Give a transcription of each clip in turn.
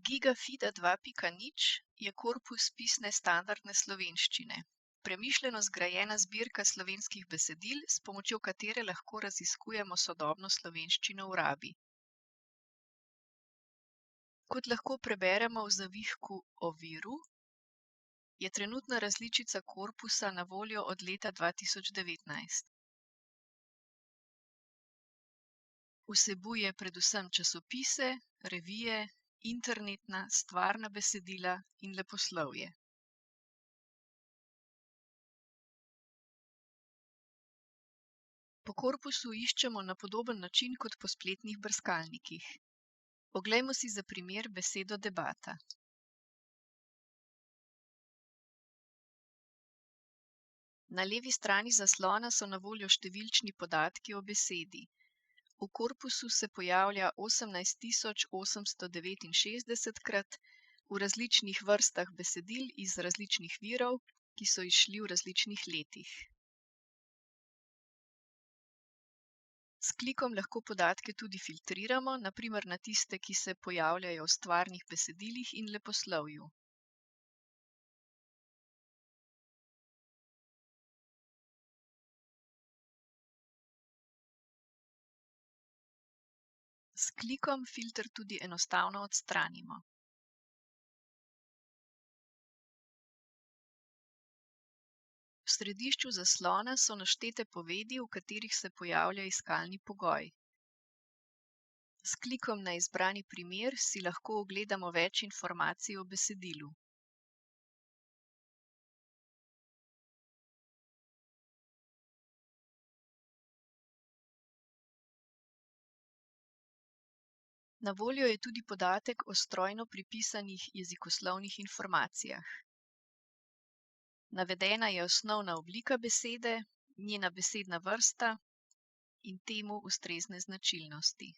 Gigafida 2.0 je korpus pisne standardne slovenščine, premišljeno zgrajena zbirka slovenskih besedil, s pomočjo katere lahko raziskujemo sodobno slovenščino v rabi. Kot lahko preberemo v zavihku o viru, je trenutna različica korpusa na voljo od leta 2019. Vsebuje predvsem časopise, revije, internetna, stvarna besedila in leposlovje. Po korpusu iščemo na podoben način kot po spletnih brskalnikih. Poglejmo si za primer besedo debata. Na levi strani zaslona so na voljo številčni podatki o besedi. V korpusu se pojavlja 18.869 krat v različnih vrstah besedil iz različnih virov, ki so izšli v različnih letih. S klikom lahko podatke tudi filtriramo, na primer na tiste, ki se pojavljajo v stvarnih besedilih in leposlovju. S klikom filter tudi enostavno odstranimo. V središču zaslona so naštete povedi, v katerih se pojavlja iskalni pogoj. S klikom na izbrani primer si lahko ogledamo več informacij o besedilu. Na voljo je tudi podatek o strojno pripisanih jezikoslovnih informacijah. Navedena je osnovna oblika besede, njena besedna vrsta in temu ustrezne značilnosti.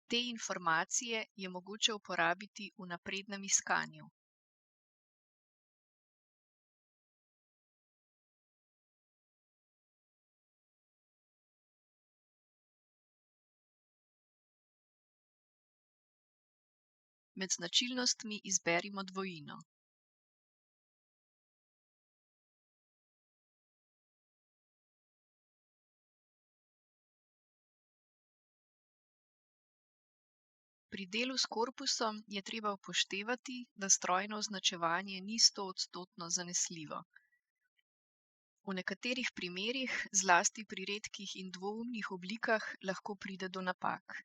Te informacije je mogoče uporabiti v naprednem iskanju. Med značilnostmi izberimo dvojino. Pri delu s korpusom je treba upoštevati, da strojno označevanje ni 100% zanesljivo. V nekaterih primerih, zlasti pri redkih in dvoumnih oblikah, lahko pride do napak.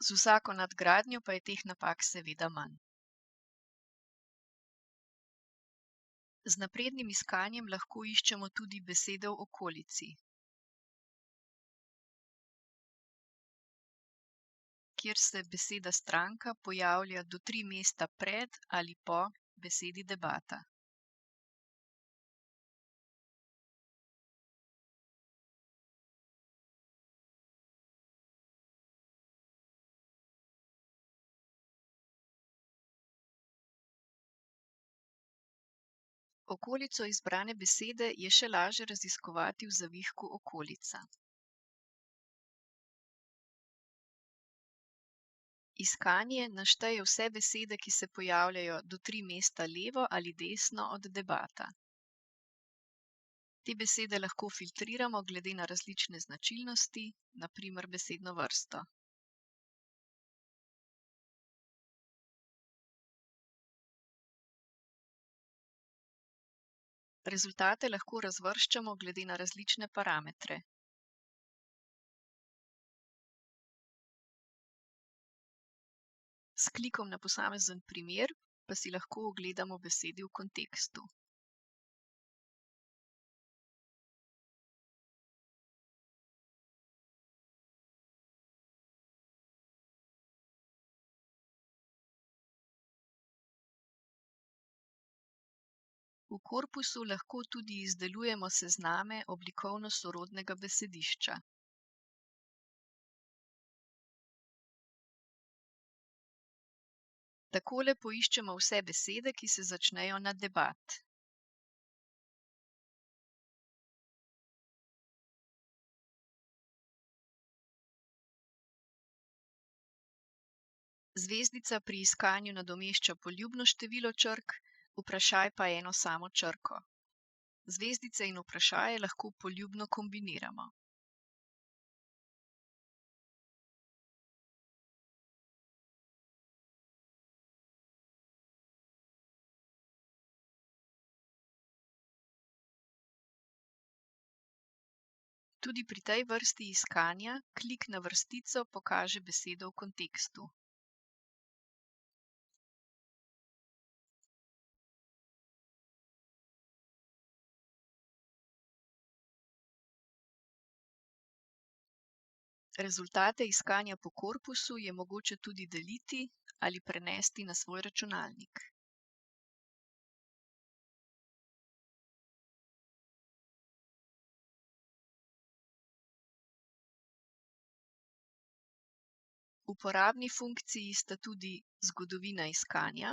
Z vsako nadgradnjo pa je teh napak seveda manj. Z naprednim iskanjem lahko iščemo tudi besede v okolici, kjer se beseda stranka pojavlja do 3 mesta pred ali po besedi debata. Okolico izbrane besede je še lažje raziskovati v zavihku okolica. Iskanje našteje vse besede, ki se pojavljajo do 3 mesta levo ali desno od debata. Te besede lahko filtriramo glede na različne značilnosti, na primer besedno vrsto. Rezultate lahko razvrščamo glede na različne parametre. S klikom na posamezen primer pa si lahko ogledamo besedi v kontekstu. V korpusu lahko tudi izdelujemo sezname oblikovno sorodnega besedišča. Takole poiščemo vse besede, ki se začnejo na debat. Zvezdica pri iskanju nadomešča poljubno število črk, vprašaj pa eno samo črko. Zvezdice in vprašaje lahko poljubno kombiniramo. Tudi pri tej vrsti iskanja klik na vrstico pokaže besedo v kontekstu. Rezultate iskanja po korpusu je mogoče tudi deliti ali prenesti na svoj računalnik. Uporabni funkciji sta tudi zgodovina iskanja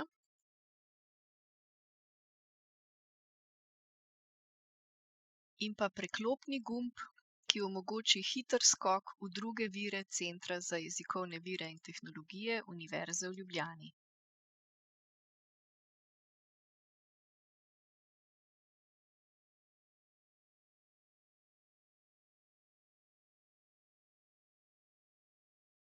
in pa preklopni gumb, ki omogoči hiter skok v druge vire Centra za jezikovne vire in tehnologije Univerze v Ljubljani.